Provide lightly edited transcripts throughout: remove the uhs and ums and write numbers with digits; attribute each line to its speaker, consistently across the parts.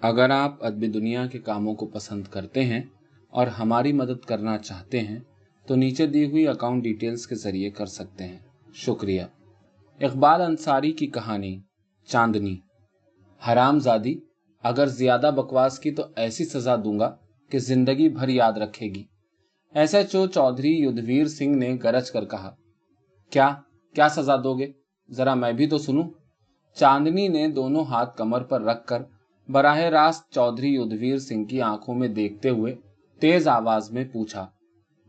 Speaker 1: अगर आप अदबी दुनिया के कामों को पसंद करते हैं और हमारी मदद करना चाहते हैं तो नीचे दी हुई अकाउंट डिटेल्स के ज़रिए कर सकते हैं। शुक्रिया। इकबाल अंसारी की कहानी चांदनी। हरामजादी, अगर ज़्यादा बकवास की तो ऐसी सज़ा दूंगा कि ज़िंदगी भर याद रखेगी। एसएचओ चौधरी युद्धवीर सिंह ने गरज कर कहा। क्या क्या सज़ा दोगे? ज़रा मैं भी तो सुनूं। चांदनी ने दोनों हाथ कमर पर रखकर बराह रास्त चौधरी युद्धवीर सिंह की आंखों में देखते हुए तेज आवाज में पूछा।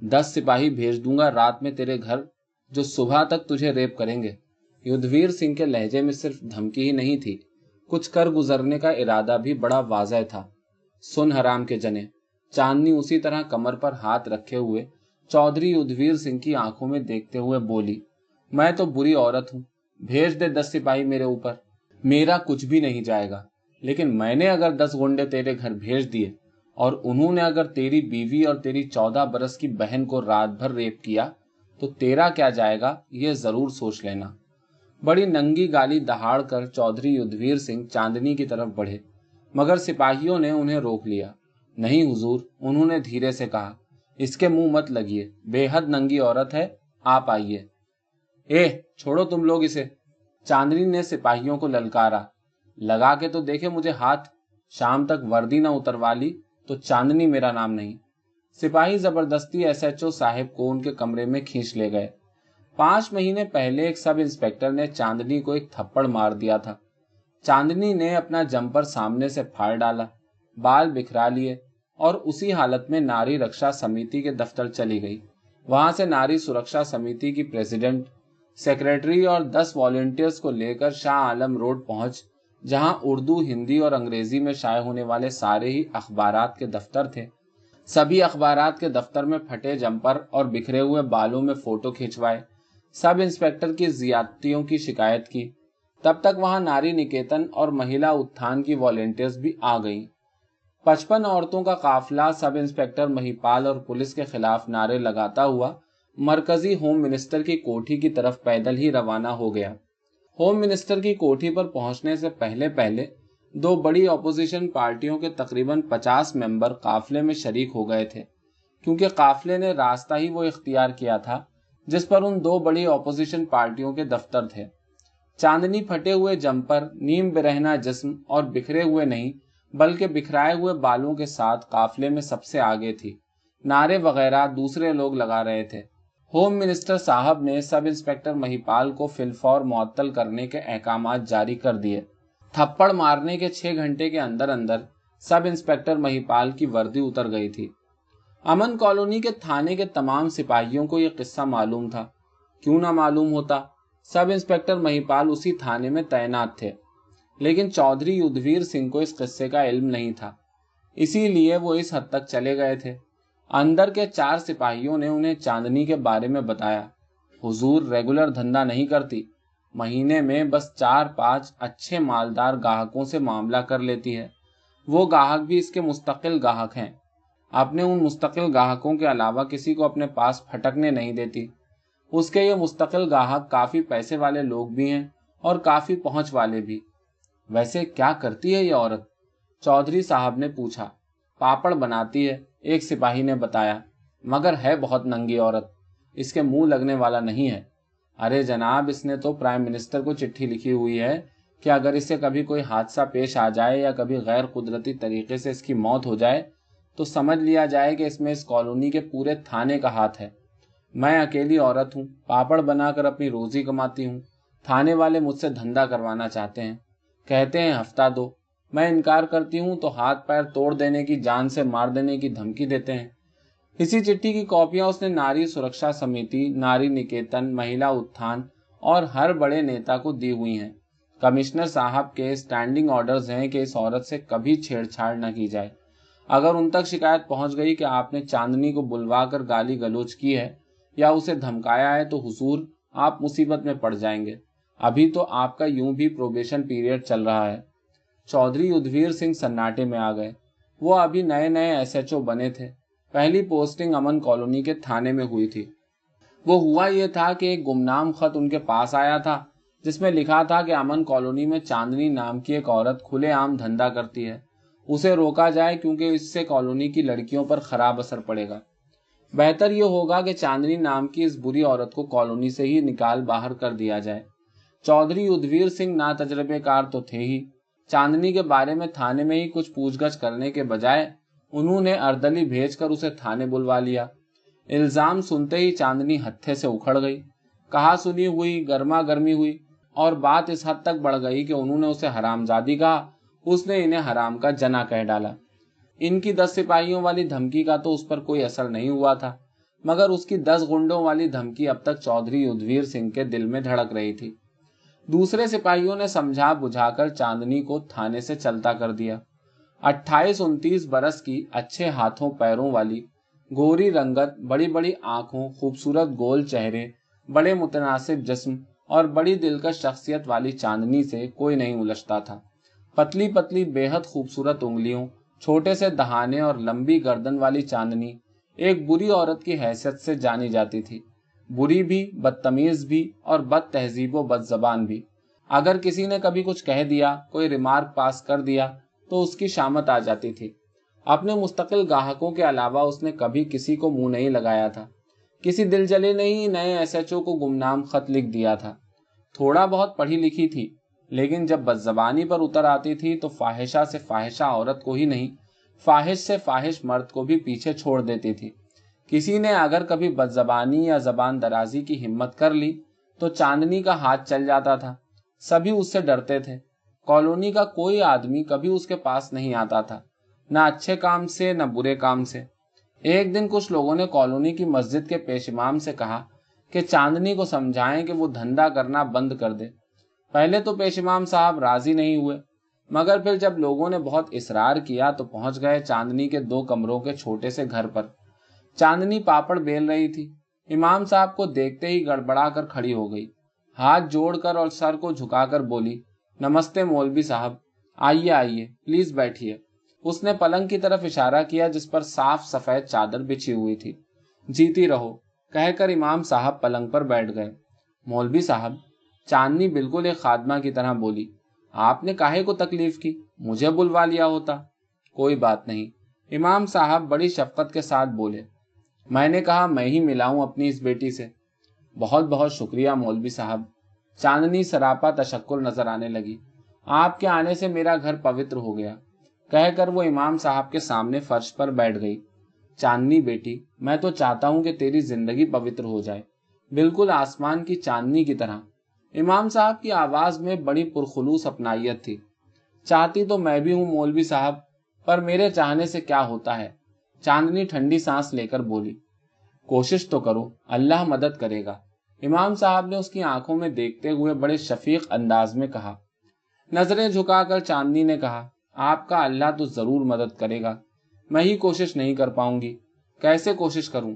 Speaker 1: 10 सिपाही भेज दूंगा रात में तेरे घर, जो सुबह तक तुझे रेप करेंगे। युद्धवीर सिंह के लहजे में सिर्फ धमकी ही नहीं थी, कुछ कर गुजरने का इरादा भी बड़ा वाज़ह था। सुन हराम के जने, चांदनी उसी तरह कमर पर हाथ रखे हुए चौधरी युद्धवीर सिंह की आंखों में देखते हुए बोली, मैं तो बुरी औरत हूं, भेज दे 10 सिपाही मेरे ऊपर, मेरा कुछ भी नहीं जाएगा। लेकिन मैंने अगर 10 गुंडे तेरे घर भेज दिए और उन्होंने अगर तेरी बीवी और तेरी 14 बरस की बहन को रात भर रेप किया तो तेरा क्या जाएगा, ये जरूर सोच लेना। बड़ी नंगी गाली दहाड़ कर चौधरी युद्धवीर सिंह चांदनी की तरफ बढ़े, मगर सिपाहियों ने उन्हें रोक लिया। नहीं हुजूर, उन्होंने धीरे से कहा, इसके मुंह मत लगिए, बेहद नंगी औरत है, आप आइए। छोड़ो तुम लोग इसे। चांदनी ने सिपाहियों को ललकारा। लगा के तो देखे मुझे हाथ, शाम तक वर्दी न उतरवा ली तो चांदनी मेरा नाम नहीं। सिपाही जबरदस्ती एसएचओ साहब को उनके कमरे में खींच ले गए। 5 महीने पहले एक सब इंस्पेक्टर ने चांदनी को एक थप्पड़ मार दिया था। चांदनी ने अपना जंपर सामने से फाड़ डाला, बाल बिखरा लिए और उसी हालत में नारी रक्षा समिति के दफ्तर चली गई। वहां से नारी सुरक्षा समिति की प्रेसिडेंट, सेक्रेटरी और 10 वॉलंटियर्स को लेकर शाह आलम रोड पहुंच, जहां उर्दू, हिंदी और अंग्रेजी में शाये होने वाले सारे ही अखबारात के दफ्तर थे। सभी अखबारात के दफ्तर में फटे जंपर और बिखरे हुए बालों में फोटो खिंचवाए। सब इंस्पेक्टर की ज्यादतियों की शिकायत की। तब तक वहां नारी निकेतन और महिला उत्थान की वॉलंटियर्स भी आ गईं। 55 औरतों का काफिला सब इंस्पेक्टर महिपाल और पुलिस के खिलाफ नारे लगाता हुआ मरकजी होम मिनिस्टर की कोठी की तरफ पैदल ही रवाना हो गया। होम मिनिस्टर की कोठी पर पहुंचने से पहले पहले 2 बड़ी ऑपोजिशन पार्टियों के तकरीबन 50 मेंबर काफिले में शरीक हो गए थे, क्योंकि काफिले ने रास्ता ही वो इख्तियार किया था जिस पर उन 2 बड़ी ऑपोजिशन पार्टियों के दफ्तर थे। चांदनी फटे हुए जंपर, नीम बिरहना जिस्म और बिखरे हुए नहीं बल्कि बिखराए हुए बालों के साथ काफिले में सबसे आगे थी। नारे वगैरह दूसरे लोग लगा रहे थे। होम मिनिस्टर साहब ने सब इंस्पेक्टर महिपाल को फिलफौर मुअत्तल करने के अहकामात जारी कर दिए। थप्पड़ मारने के 6 घंटे के अंदर अंदर सब इंस्पेक्टर महिपाल की वर्दी उतर गई थी। अमन कॉलोनी के थाने के तमाम सिपाहियों को यह किस्सा मालूम था। क्यों ना मालूम होता, सब इंस्पेक्टर महिपाल उसी थाने में तैनात थे। लेकिन चौधरी युद्धवीर सिंह को इस किस्से का इल्म नहीं था, इसीलिए वो इस हद तक चले गए थे। अंदर के 4 सिपाहियों ने उन्हें चांदनी के बारे में बताया। हुजूर रेगुलर धंधा नहीं करती, महीने में बस 4-5 अच्छे मालदार ग्राहकों से मामला कर लेती है। वो ग्राहक भी इसके मुस्तकिल ग्राहक हैं। अपने उन मुस्तकिल ग्राहकों के अलावा किसी को अपने पास फटकने नहीं देती। उसके ये मुस्तकिल ग्राहक काफी पैसे वाले लोग भी हैं और काफी पहुंच वाले भी। वैसे क्या करती है ये औरत? चौधरी साहब ने पूछा। पापड़ बनाती है, एक सिपाही ने बताया, मगर है बहुत नंगी औरत, इसके मुंह लगने वाला नहीं है। अरे जनाब, इसने तो प्राइम मिनिस्टर को चिट्ठी लिखी हुई है कि अगर इसे कभी कोई हादसा पेश आ जाए या कभी गैर कुदरती तरीके से इसकी मौत हो जाए तो समझ लिया जाए कि इसमें इस कॉलोनी के पूरे थाने का हाथ है। मैं अकेली औरत हूँ, पापड़ बनाकर अपनी रोजी कमाती हूँ। थाने वाले मुझसे धंधा करवाना चाहते हैं, कहते हैं हफ्ता दो। मैं इनकार करती हूँ तो हाथ पैर तोड़ देने की, जान से मार देने की धमकी देते हैं। इसी चिट्ठी की कॉपियां उसने नारी सुरक्षा समिति, नारी निकेतन, महिला उत्थान और हर बड़े नेता को दी हुई हैं। कमिश्नर साहब के स्टैंडिंग ऑर्डर्स हैं कि इस औरत से कभी छेड़छाड़ न की जाए। अगर उन तक शिकायत पहुंच गई कि आपने चांदनी को बुलवा कर गाली गलौज की है या उसे धमकाया है तो हुजूर आप मुसीबत में पड़ जाएंगे। अभी तो आपका यूं भी प्रोबेशन पीरियड चल रहा है। चौधरी युद्धवीर सिंह सन्नाटे में आ गए। वो अभी नए नए एसएचओ बने थे। पहली पोस्टिंग अमन कॉलोनी के थाने में हुई थी। वो हुआ ये था कि एक गुमनाम खत उनके पास आया था जिसमें लिखा था कि अमन कॉलोनी में चांदनी नाम की एक औरत खुलेआम धंधा करती है। उसे रोका जाए क्योंकि इससे कॉलोनी की लड़कियों पर खराब असर पड़ेगा। बेहतर यह होगा कि चांदनी नाम की इस बुरी औरत को कॉलोनी से ही निकाल बाहर कर दिया जाए। चौधरी उद्वीर सिंह ना तजर्बेकार तो थे ही, चांदनी के बारे में थाने में ही कुछ पूछगछ करने के बजाय उन्होंने अर्दली भेजकर उसे थाने बुलवा लिया। इल्जाम सुनते ही चांदनी हत्थे से उखड़ गई। कहा सुनी हुई, गर्मा गर्मी हुई और बात इस हद तक बढ़ गई कि उन्होंने उसे हरामजादी कहा, उसने इन्हें हराम का जना कह डाला। इनकी 10 सिपाहियों वाली धमकी का तो उस पर कोई असर नहीं हुआ था, मगर उसकी 10 गुंडों वाली धमकी अब तक चौधरी उद्वीर सिंह के दिल में धड़क रही थी। दूसरे सिपाहियों ने समझा बुझाकर चांदनी को थाने से चलता कर दिया। 28-29 बरस की, अच्छे हाथों पैरों वाली, गोरी रंगत, बड़ी बड़ी आंखों, खूबसूरत गोल चेहरे, बड़े मुतनासिब जिस्म और बड़ी दिलकश शख्सियत वाली चांदनी से कोई नहीं उलझता था। पतली पतली बेहद खूबसूरत उंगलियों, छोटे से दहाने और लंबी गर्दन वाली चांदनी एक बुरी औरत की हैसियत से जानी जाती थी। बुरी भी, बदतमीज भी और बद तहजीबो बदजबान भी। अगर किसी ने कभी कुछ कह दिया, कोई रिमार्क पास कर दिया तो उसकी शामत आ जाती थी। अपने मुस्तकिल ग्राहकों के अलावा उसने कभी किसी को मुंह नहीं लगाया था। किसी दिलजले ने ही नए एसएचओ को गुमनाम खत लिख दिया था। थोड़ा बहुत पढ़ी लिखी थी, लेकिन जब बदजबानी पर उतर आती थी तो फाहिशा से फाहिशा औरत को ही नहीं, फाहिश से फाहिश मर्द को भी पीछे छोड़ देती थी। किसी ने अगर कभी बदजबानी या जबान दराजी की हिम्मत कर ली तो चांदनी का हाथ चल जाता था। सभी उससे डरते थे। कॉलोनी का कोई आदमी कभी उसके पास नहीं आता था, न अच्छे काम से न बुरे काम से। एक दिन कुछ लोगों ने कॉलोनी की मस्जिद के पेश इमाम से कहा कि चांदनी को समझाएं कि वो धंधा करना बंद कर दे। पहले तो पेश इमाम साहब राजी नहीं हुए, मगर फिर जब लोगों ने बहुत इसरार किया तो पहुंच गए चांदनी के 2 कमरों के छोटे से घर पर। चांदनी पापड़ बेल रही थी। इमाम साहब को देखते ही गड़बड़ा कर खड़ी हो गई, हाथ जोड़कर और सर को झुकाकर बोली, नमस्ते मौलवी साहब, आइए आइए, प्लीज बैठिए। उसने पलंग की तरफ इशारा किया जिस पर साफ सफेद चादर बिछी हुई थी। जीती रहो, कहकर इमाम साहब पलंग पर बैठ गए। मौलवी साहब, चांदनी बिल्कुल एक खादमा की तरह बोली, आपने काहे को तकलीफ की, मुझे बुलवा लिया होता। कोई बात नहीं, इमाम साहब बड़ी शफकत के साथ बोले, मैंने कहा मैं ही मिलाऊं अपनी इस बेटी से। बहुत बहुत शुक्रिया मौलवी साहब। चांदनी सरापा तशक्कुर नजर आने लगी। आपके आने से मेरा घर पवित्र हो गया, कहकर वो इमाम साहब के सामने फर्श पर बैठ गई। चांदनी बेटी, मैं तो चाहता हूं कि तेरी जिंदगी पवित्र हो जाए, बिल्कुल आसमान की चांदनी की तरह। इमाम साहब की आवाज में बड़ी पुरखुलूस अपनाइयत थी। चाहती तो मैं भी हूं मौलवी साहब, पर मेरे चाहने से क्या होता है। चांदनी ठंडी सांस लेकर बोली, कोशिश तो करो, अल्लाह मदद करेगा। इमाम साहब ने उसकी आंखों में देखते हुए बड़े शफीक अंदाज में कहा। नजरें झुकाकर चांदनी ने कहा, आपका अल्लाह तो जरूर मदद करेगा, मैं ही कोशिश नहीं कर पाऊंगी। कैसे कोशिश करूं,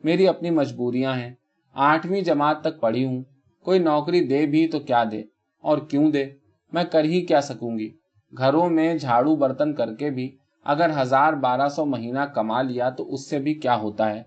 Speaker 1: मेरी अपनी मजबूरियां हैं। 8वीं जमात तक पढ़ी हूं, कोई नौकरी दे भी तो क्या दे, और क्यों दे, मैं कर ही क्या सकूंगी। घरों में झाड़ू बर्तन करके भी अगर 1000-1200 महीना कमा लिया तो उससे भी क्या होता है।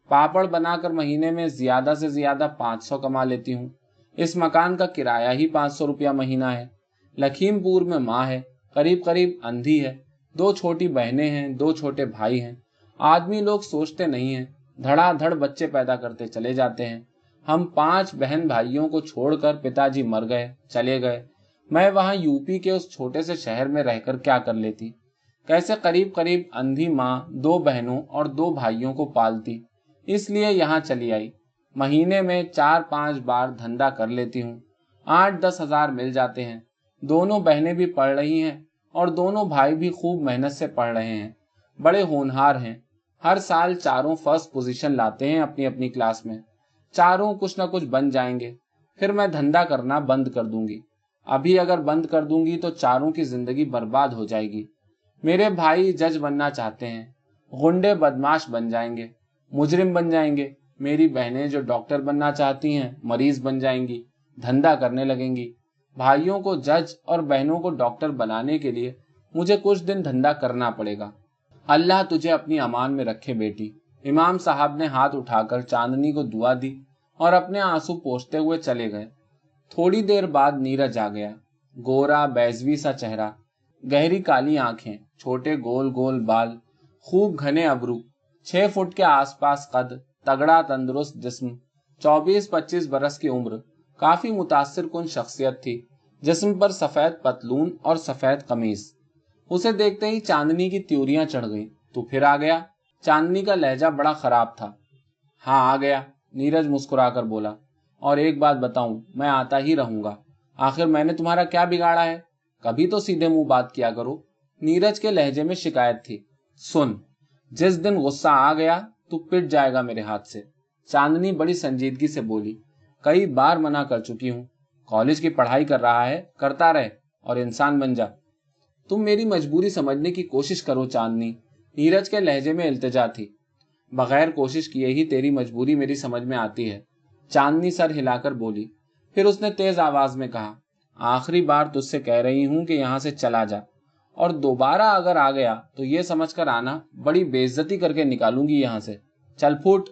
Speaker 1: पापड़ बनाकर महीने में ज्यादा से ज्यादा 500 कमा लेती हूँ। इस मकान का किराया ही 500 रुपया महीना है। लखीमपुर में माँ है, करीब करीब अंधी है, 2 छोटी बहनें हैं, 2 छोटे भाई हैं। आदमी लोग सोचते नहीं हैं, धड़ाधड़ बच्चे पैदा करते चले जाते हैं। हम 5 बहन भाइयों को छोड़कर पिताजी मर गए, चले गए। मैं वहां यूपी के उस छोटे से शहर में रहकर क्या कर लेती, कैसे करीब करीब अंधी माँ 2 बहनों और 2 भाइयों को पालती। इसलिए यहाँ चली आई। महीने में 4-5 बार धंधा कर लेती हूँ, 8-10 हजार मिल जाते हैं। दोनों बहनें भी पढ़ रही हैं और दोनों भाई भी खूब मेहनत से पढ़ रहे हैं, बड़े होनहार हैं। हर साल चारों फर्स्ट पोजीशन लाते हैं अपनी अपनी क्लास में। चारों कुछ न कुछ बन जाएंगे, फिर मैं धंधा करना बंद कर दूंगी। अभी अगर बंद कर दूंगी तो चारों की जिंदगी बर्बाद हो जाएगी। मेरे भाई जज बनना चाहते हैं, गुंडे बदमाश बन जाएंगे, मुजरिम बन जाएंगे। मेरी बहनें जो डॉक्टर बनना चाहती हैं मरीज बन जाएंगी, धंधा करने लगेंगी। भाइयों को जज और बहनों को डॉक्टर बनाने के लिए मुझे कुछ दिन धंधा करना पड़ेगा। अल्लाह तुझे अपनी अमान में रखे बेटी। इमाम साहब ने हाथ उठाकर चांदनी को दुआ दी और अपने आंसू पोंछते हुए चले गए। थोड़ी देर बाद नीरज आ गया, गोरा बैजवी सा चेहरा, गहरी काली आंखें, छोटे गोल गोल बाल, खूब घने अबरू, 6 फुट के आसपास कद, तगड़ा तंदुरुस्त जिस्म, 24-25 बरस की उम्र, काफी मुतासिर कुन शख्सियत थी। जिस्म पर सफेद पतलून और सफेद कमीज। उसे देखते ही चांदनी की त्यूरियां चढ़ गई। तू फिर आ गया? चांदनी का लहजा बड़ा खराब था। हाँ आ गया, नीरज मुस्कुराकर बोला। और एक बात बताऊं, मैं आता ही रहूंगा। आखिर मैंने तुम्हारा क्या बिगाड़ा है? कभी तो सीधे मुंह बात किया करो। नीरज के लहजे में शिकायत थी। सुन, जिस दिन गुस्सा आ गया तू पिट जाएगा मेरे हाथ से। चांदनी बड़ी संजीदगी से बोली। कई बार मना कर चुकी हूं। कॉलेज की पढ़ाई कर रहा है, करता रहे और इंसान बन जा। तुम मेरी मजबूरी समझने की कोशिश करो चांदनी। नीरज के लहजे में इल्तिजा थी। बगैर कोशिश किए ही तेरी मजबूरी मेरी समझ में आती है। चांदनी सर हिलाकर बोली। फिर उसने तेज आवाज में कहा, आखिरी बार तुझसे कह रही हूं कि यहां से चला जा, और दोबारा अगर आ गया तो ये समझकर आना, बड़ी बेइज्जती करके निकालूंगी यहां से। चल फूट।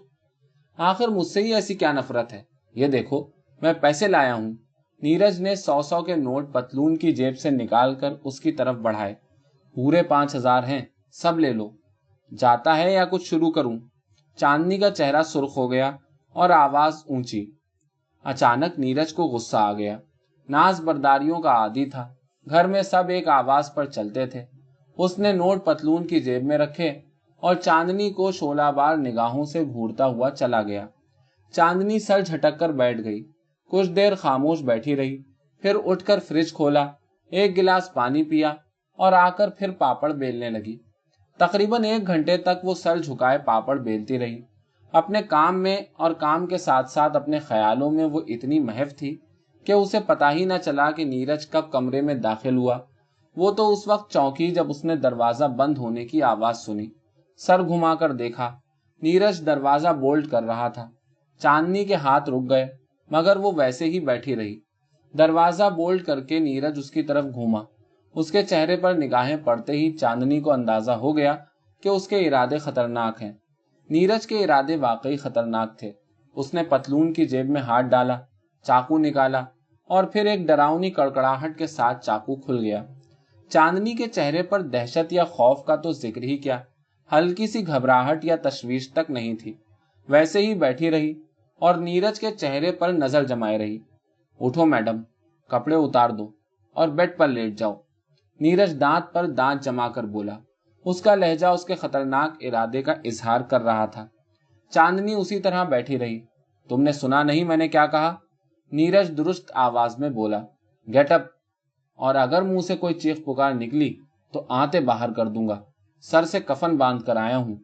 Speaker 1: आखिर मुझसे ही ऐसी क्या नफरत है? ये देखो, मैं पैसे लाया हूं। नीरज ने 100 के नोट पतलून की जेब से निकालकर उसकी तरफ बढ़ाए। पूरे 5,000 हैं, सब ले लो। जाता है या कुछ शुरू करूं? चांदनी का चेहरा सुर्ख हो गया और आवाज ऊंची। अचानक नीरज को गुस्सा आ गया। नाज बर्दारियों का आदी था। घर में सब एक आवाज पर चलते थे। उसने नोट पतलून की जेब में रखे और चांदनी को शोलाबार निगाहों से घूरता हुआ चला गया। चांदनी सर झटक कर बैठ गई। कुछ देर खामोश बैठी रही, फिर उठकर फ्रिज खोला, एक गिलास पानी पिया और आकर फिर पापड़ बेलने लगी। तकरीबन 1 घंटे तक वो सर झुकाए पापड़ बेलती रही। अपने काम में और काम के साथ साथ अपने ख्यालों में वो इतनी महव थी कि उसे पता ही न चला कि नीरज कब कमरे में दाखिल हुआ। वो तो उस वक्त चौंकी जब उसने दरवाजा बंद होने की आवाज सुनी। सर घुमाकर देखा, नीरज दरवाजा बोल्ट कर रहा था। चांदनी के हाथ रुक गए, मगर वो वैसे ही बैठी रही। दरवाजा बोल्ट करके नीरज उसकी तरफ घूमा। उसके चेहरे पर निगाहें पड़ते ही चांदनी को अंदाजा हो गया कि उसके इरादे खतरनाक हैं। नीरज के इरादे वाकई खतरनाक थे। उसने पतलून की जेब में हाथ डाला, चाकू निकाला और फिर एक डरावनी कड़कड़ाहट के साथ चाकू खुल गया। चांदनी के चेहरे पर दहशत या खौफ का तो जिक्र ही क्या, हल्की सी घबराहट या तशवीश तक नहीं थी। वैसे ही बैठी रही और नीरज के चेहरे पर नजर जमाए रही। उठो मैडम, कपड़े उतार दो और बेड पर लेट जाओ। नीरज दांत पर दांत जमाकर बोला। उसका लहजा उसके खतरनाक इरादे का इजहार कर रहा था। चांदनी उसी तरह बैठी रही। तुमने सुना नहीं मैंने क्या कहा? नीरज दुरुस्त आवाज में बोला। गेट अप, और अगर मुंह से कोई चीख पुकार निकली तो आंतें बाहर कर दूंगा। सर से कफन बांध कर आया हूं।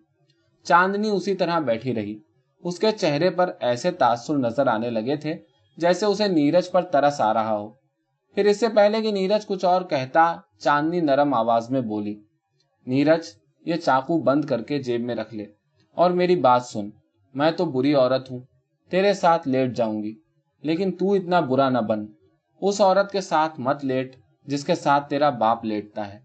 Speaker 1: चांदनी उसी तरह बैठी रही। उसके चेहरे पर ऐसे तासुर नजर आने लगे थे जैसे उसे नीरज पर तरस आ रहा हो। फिर इससे पहले कि नीरज कुछ और कहता, चांदनी नरम आवाज में बोली, नीरज, ये चाकू बंद करके जेब में रख ले और मेरी बात सुन। मैं तो बुरी औरत हूं, तेरे साथ लेट जाऊंगी, लेकिन तू इतना बुरा न बन। उस औरत के साथ मत लेट जिसके साथ तेरा बाप लेटता है।